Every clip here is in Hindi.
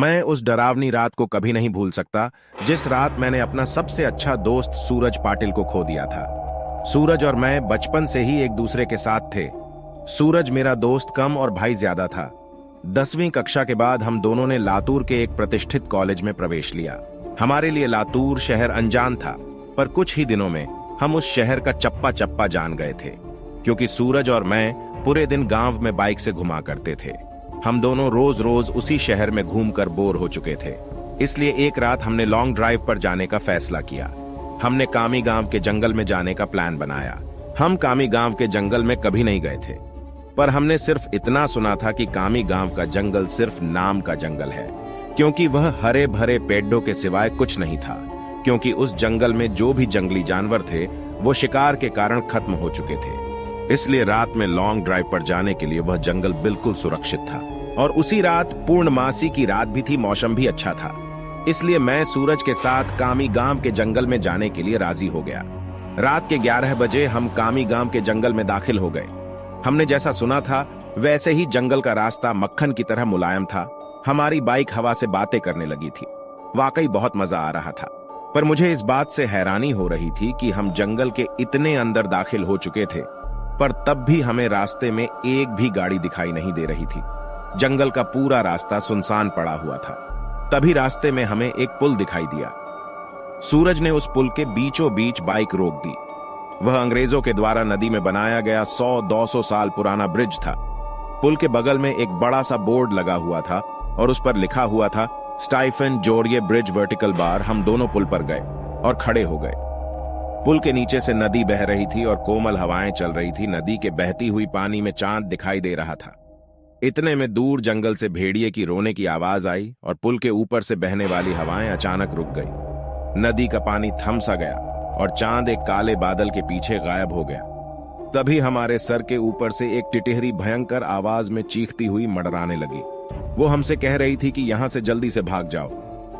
मैं उस डरावनी रात को कभी नहीं भूल सकता, जिस रात मैंने अपना सबसे अच्छा दोस्त सूरज पाटिल को खो दिया था। सूरज और मैं बचपन से ही एक दूसरे के साथ थे। सूरज मेरा दोस्त कम और भाई ज्यादा था। 10वीं कक्षा के बाद हम दोनों ने लातूर के एक प्रतिष्ठित कॉलेज में प्रवेश लिया। हमारे लिए लातूर शहर अनजान था, पर कुछ ही दिनों में हम उस शहर का चप्पा चप्पा जान गए थे, क्योंकि सूरज और मैं पूरे दिन गांव में बाइक से घुमा करते थे। हम दोनों रोज रोज उसी शहर में घूमकर बोर हो चुके थे, इसलिए एक रात हमने लॉन्ग ड्राइव पर जाने का फैसला किया। हमने कामी गांव के जंगल में जाने का प्लान बनाया। हम कामी गांव के जंगल में कभी नहीं गए थे, पर हमने सिर्फ इतना सुना था कि कामी गांव का जंगल सिर्फ नाम का जंगल है, क्योंकि वह हरे भरे पेड़ों के सिवाय कुछ नहीं था। क्योंकि उस जंगल में जो भी जंगली जानवर थे वो शिकार के कारण खत्म हो चुके थे, इसलिए रात में लॉन्ग ड्राइव पर जाने के लिए वह जंगल बिल्कुल सुरक्षित था। और उसी रात पूर्णमासी की रात भी थी, मौसम भी अच्छा था, इसलिए मैं सूरज के साथ कामी गांव के जंगल में जाने के लिए राजी हो गया। रात के 11 बजे हम कामी गांव के जंगल में दाखिल हो गए। हमने जैसा सुना था वैसे ही जंगल का रास्ता मक्खन की तरह मुलायम था। हमारी बाइक हवा से बातें करने लगी थी। वाकई बहुत मजा आ रहा था, पर मुझे इस बात से हैरानी हो रही थी कि हम जंगल के इतने अंदर दाखिल हो चुके थे, पर तब भी हमें रास्ते में एक भी गाड़ी दिखाई नहीं दे रही थी। जंगल का पूरा रास्ता सुनसान पड़ा हुआ था। तभी रास्ते में हमें एक पुल दिखाई दिया। सूरज ने उस पुल के बीचों बीच बाइक रोक दी। वह अंग्रेजों के द्वारा नदी में बनाया गया 100-200 साल पुराना ब्रिज था। पुल के बगल में एक बड़ा सा बोर्ड लगा हुआ था और उस पर लिखा हुआ था, स्टाइफन जोरिये ब्रिज वर्टिकल बार। हम दोनों पुल पर गए और खड़े हो गए। पुल के नीचे से नदी बह रही थी और कोमल हवाएं चल रही थी। नदी के बहती हुई पानी में चांद दिखाई दे रहा था। इतने में दूर जंगल से भेड़िए की रोने की आवाज आई और पुल के ऊपर से बहने वाली हवाएं अचानक रुक गई। नदी का पानी थम सा गया और चांद एक काले बादल के पीछे गायब हो गया। तभी हमारे सर के ऊपर से एक टिटहरी भयंकर आवाज में चीखती हुई मंडराने लगी। वो हमसे कह रही थी कि यहां से जल्दी से भाग जाओ।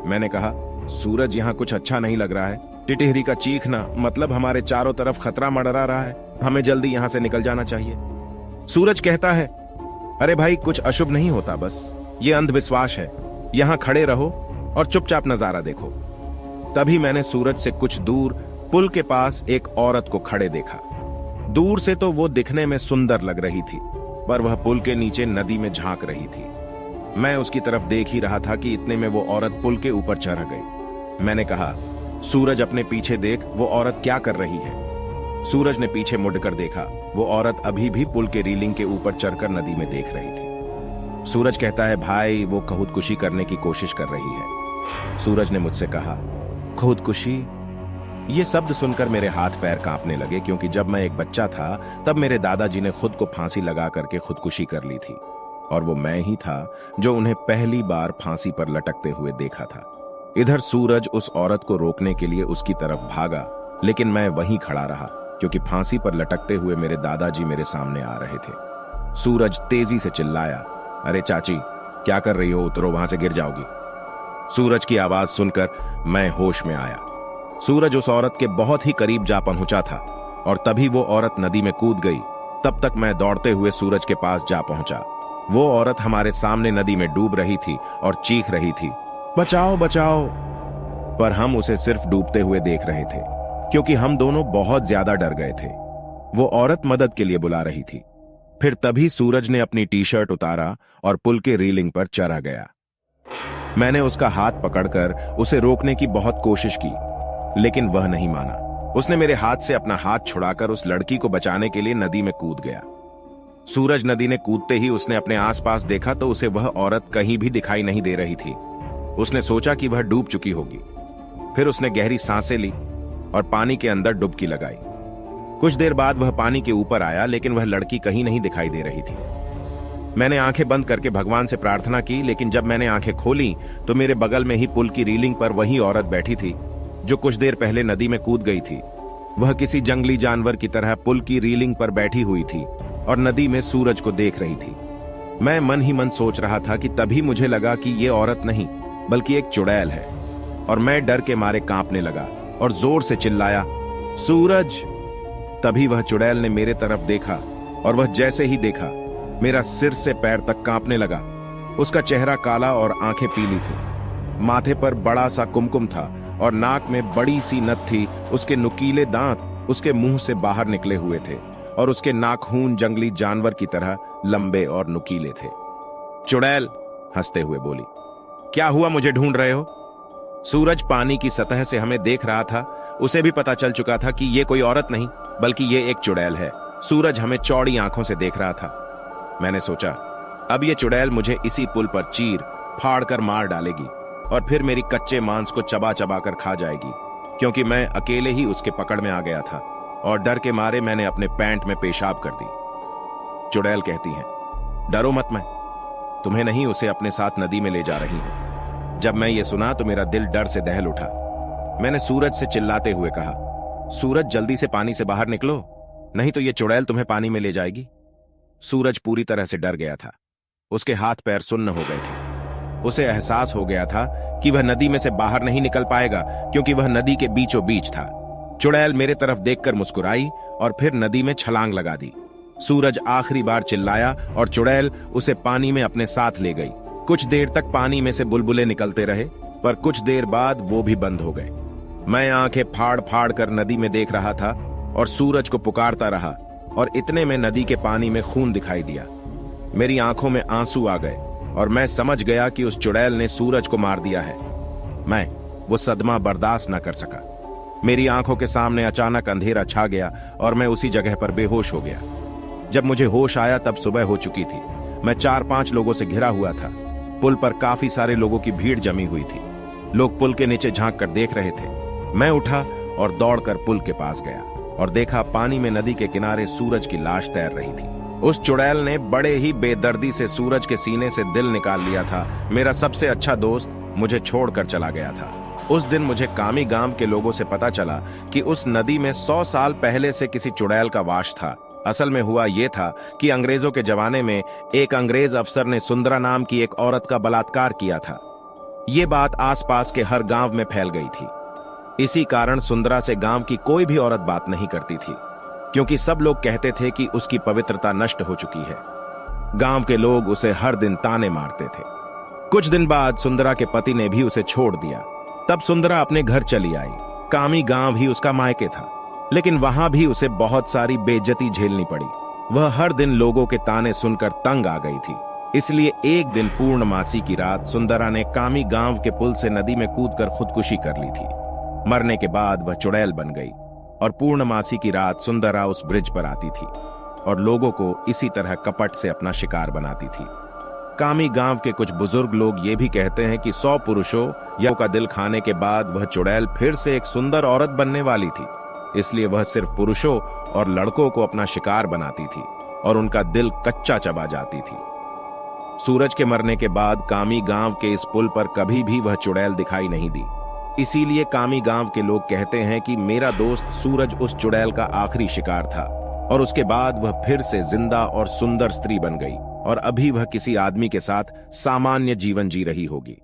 मैंने कहा, सूरज, यहां कुछ अच्छा नहीं लग रहा है। टिटहरी का चीखना मतलब हमारे चारों तरफ खतरा मंडरा रहा है। हमें जल्दी यहां से निकल जाना चाहिए। सूरज कहता है, अरे भाई, कुछ अशुभ नहीं होता, बस ये अंधविश्वास है। यहां खड़े रहो और चुपचाप नजारा देखो। तभी मैंने सूरज से कुछ दूर पुल के पास एक औरत को खड़े देखा। दूर से तो वो दिखने में सुंदर लग रही थी, पर वह पुल के नीचे नदी में झांक रही थी। मैं उसकी तरफ देख ही रहा था कि इतने में वो औरत पुल के ऊपर चढ़ गई। मैंने कहा, सूरज, अपने पीछे देख, वो औरत क्या कर रही है। सूरज ने पीछे मुड़कर देखा। वो औरत अभी भी पुल के रेलिंग के ऊपर चढ़कर नदी में देख रही थी। सूरज कहता है, भाई, वो खुदकुशी करने की कोशिश कर रही है। सूरज ने मुझसे कहा, खुदकुशी? ये शब्द सुनकर मेरे हाथ पैर कांपने लगे, क्योंकि जब मैं एक बच्चा था तब मेरे दादाजी ने खुद को फांसी लगा करके खुदकुशी कर ली थी, और वो मैं ही था जो उन्हें पहली बार फांसी पर लटकते हुए देखा था। इधर सूरज उस औरत को रोकने के लिए उसकी तरफ भागा, लेकिन मैं वहीं खड़ा रहा, क्योंकि फांसी पर लटकते हुए मेरे दादाजी मेरे सामने आ रहे थे। सूरज तेजी से चिल्लाया, अरे चाची, क्या कर रही हो? उतरो, वहां से गिर जाओगी। सूरज की आवाज सुनकर मैं होश में आया। सूरज उस औरत के बहुत ही करीब जा पहुंचा था और तभी वो औरत नदी में कूद गई। तब तक मैं दौड़ते हुए सूरज के पास जा पहुंचा। वो औरत हमारे सामने नदी में डूब रही थी और चीख रही थी, बचाओ बचाओ। पर हम उसे सिर्फ डूबते हुए देख रहे थे, क्योंकि हम दोनों बहुत ज्यादा डर गए थे। वो औरत मदद के लिए बुला रही थी। फिर तभी सूरज ने अपनी टी-शर्ट उतारा और पुल के रेलिंग पर चढ़ा गया। मैंने उसका हाथ पकड़कर उसे रोकने की बहुत कोशिश की, लेकिन वह नहीं माना। उसने मेरे हाथ से अपना हाथ छुड़ाकर उस लड़की को बचाने के लिए नदी में कूद गया। सूरज नदी ने कूदते ही उसने अपने आसपास देखा तो उसे वह औरत कहीं भी दिखाई नहीं दे रही थी। उसने सोचा कि वह डूब चुकी होगी। फिर उसने गहरी सांसें ली और पानी के अंदर डुबकी लगाई। कुछ देर बाद वह पानी के ऊपर आया, लेकिन वह लड़की कहीं नहीं दिखाई दे रही थी। मैंने आंखें बंद करके भगवान से प्रार्थना की, लेकिन जब मैंने आंखें खोली तो मेरे बगल में ही पुल की रेलिंग पर वही औरत बैठी थी जो कुछ देर पहले नदी में कूद गई थी। वह किसी जंगली जानवर की तरह पुल की रेलिंग पर बैठी हुई थी और नदी में सूरज को देख रही थी। मैं मन ही मन सोच रहा था कि तभी मुझे लगा कि यह औरत नहीं बल्कि एक चुड़ैल है, और मैं डर के मारे कांपने लगा और जोर से चिल्लाया, सूरज। तभी वह चुड़ैल ने मेरे तरफ देखा और वह जैसे ही देखा मेरा सिर से पैर तक कांपने लगा। उसका चेहरा काला और आंखें पीली थी। माथे पर बड़ा सा कुमकुम था और नाक में बड़ी सी नथ थी। उसके नुकीले दांत उसके मुंह से बाहर निकले हुए थे और उसके नाखून जंगली जानवर की तरह लंबे और नुकीले थे। चुड़ैल हंसते हुए बोली, क्या हुआ, मुझे ढूंढ रहे हो? सूरज पानी की सतह से हमें देख रहा था। उसे भी पता चल चुका था कि ये कोई औरत नहीं बल्कि ये एक चुड़ैल है। सूरज हमें चौड़ी आंखों से देख रहा था। मैंने सोचा, अब ये चुड़ैल मुझे इसी पुल पर चीर फाड़ कर मार डालेगी और फिर मेरी कच्चे मांस को चबा चबा कर खा जाएगी, क्योंकि मैं अकेले ही उसके पकड़ में आ गया था और डर के मारे मैंने अपने पैंट में पेशाब कर दी। चुड़ैल कहती है, डरो मत, मैं तुम्हें नहीं, उसे अपने साथ नदी में ले जा रही हूं। जब मैं ये सुना तो मेरा दिल डर से दहल उठा। मैंने सूरज से चिल्लाते हुए कहा, सूरज जल्दी से पानी से बाहर निकलो, नहीं तो ये चुड़ैल तुम्हें पानी में ले जाएगी। सूरज पूरी तरह से डर गया था। उसके हाथ पैर सुन्न हो गए थे। उसे एहसास हो गया था कि वह नदी में से बाहर नहीं निकल पाएगा, क्योंकि वह नदी के बीचों बीच था। चुड़ैल मेरे तरफ देखकर मुस्कुराई और फिर नदी में छलांग लगा दी। सूरज आखिरी बार चिल्लाया और चुड़ैल उसे पानी में अपने साथ ले गई। कुछ देर तक पानी में से बुलबुले निकलते रहे, पर कुछ देर बाद वो भी बंद हो गए। मैं आंखें फाड़ फाड़ कर नदी में देख रहा था और सूरज को पुकारता रहा, और इतने में नदी के पानी में खून दिखाई दिया। मेरी आंखों में आंसू आ गए और मैं समझ गया कि उस चुड़ैल ने सूरज को मार दिया है। मैं वो सदमा बर्दाश्त न कर सका। मेरी आंखों के सामने अचानक अंधेरा छा गया और मैं उसी जगह पर बेहोश हो गया। जब मुझे होश आया तब सुबह हो चुकी थी। मैं 4-5 लोगों से घिरा हुआ था। पुल पर काफी सारे लोगों की भीड़ जमी हुई थी। लोग पुल के नीचे झांक कर देख रहे थे। मैं उठा और दौड़कर पुल के पास गया और देखा पानी में नदी के किनारे सूरज की लाश तैर रही थी। उस चुड़ैल ने बड़े ही बेदर्दी से सूरज के सीने से दिल निकाल लिया था। मेरा सबसे अच्छा दोस्त मुझे छोड़कर चला गया था। उस दिन मुझे कामी गांव के लोगों से पता चला कि उस नदी में 100 साल पहले से किसी चुड़ैल का वास था। असल में हुआ यह था कि अंग्रेजों के जमाने में एक अंग्रेज अफसर ने सुंदरा नाम की एक औरत का बलात्कार किया था। ये बात आसपास के हर गांव में फैल गई थी। इसी कारण सुंदरा से गांव की कोई भी औरत बात नहीं करती थी, क्योंकि सब लोग कहते थे कि उसकी पवित्रता नष्ट हो चुकी है। गांव के लोग उसे हर दिन ताने मारते थे। कुछ दिन बाद सुंदरा के पति ने भी उसे छोड़ दिया। तब सुंदरा अपने घर चली आई। कामी गांव ही उसका मायके था, लेकिन वहां भी उसे बहुत सारी बेइज्जती झेलनी पड़ी। वह हर दिन लोगों के ताने सुनकर तंग आ गई थी। इसलिए एक दिन पूर्णमासी की रात सुंदरा ने कामी गांव के पुल से नदी में कूदकर खुदकुशी कर ली थी। मरने के बाद वह चुड़ैल बन गई और पूर्णमासी की रात सुंदरा उस ब्रिज पर आती थी और लोगों को इसी तरह कपट से अपना शिकार बनाती थी। कामी गांव के कुछ बुजुर्ग लोग ये भी कहते हैं कि 100 पुरुषों या का दिल खाने के बाद वह चुड़ैल फिर से एक सुंदर औरत बनने वाली थी। इसलिए वह सिर्फ पुरुषों और लड़कों को अपना शिकार बनाती थी और उनका दिल कच्चा चबा जाती थी। सूरज के मरने के बाद कामी गांव के इस पुल पर कभी भी वह चुड़ैल दिखाई नहीं दी। इसीलिए कामी गांव के लोग कहते हैं कि मेरा दोस्त सूरज उस चुड़ैल का आखिरी शिकार था और उसके बाद वह फिर से जिंदा और सुंदर स्त्री बन गई और अभी वह किसी आदमी के साथ सामान्य जीवन जी रही होगी।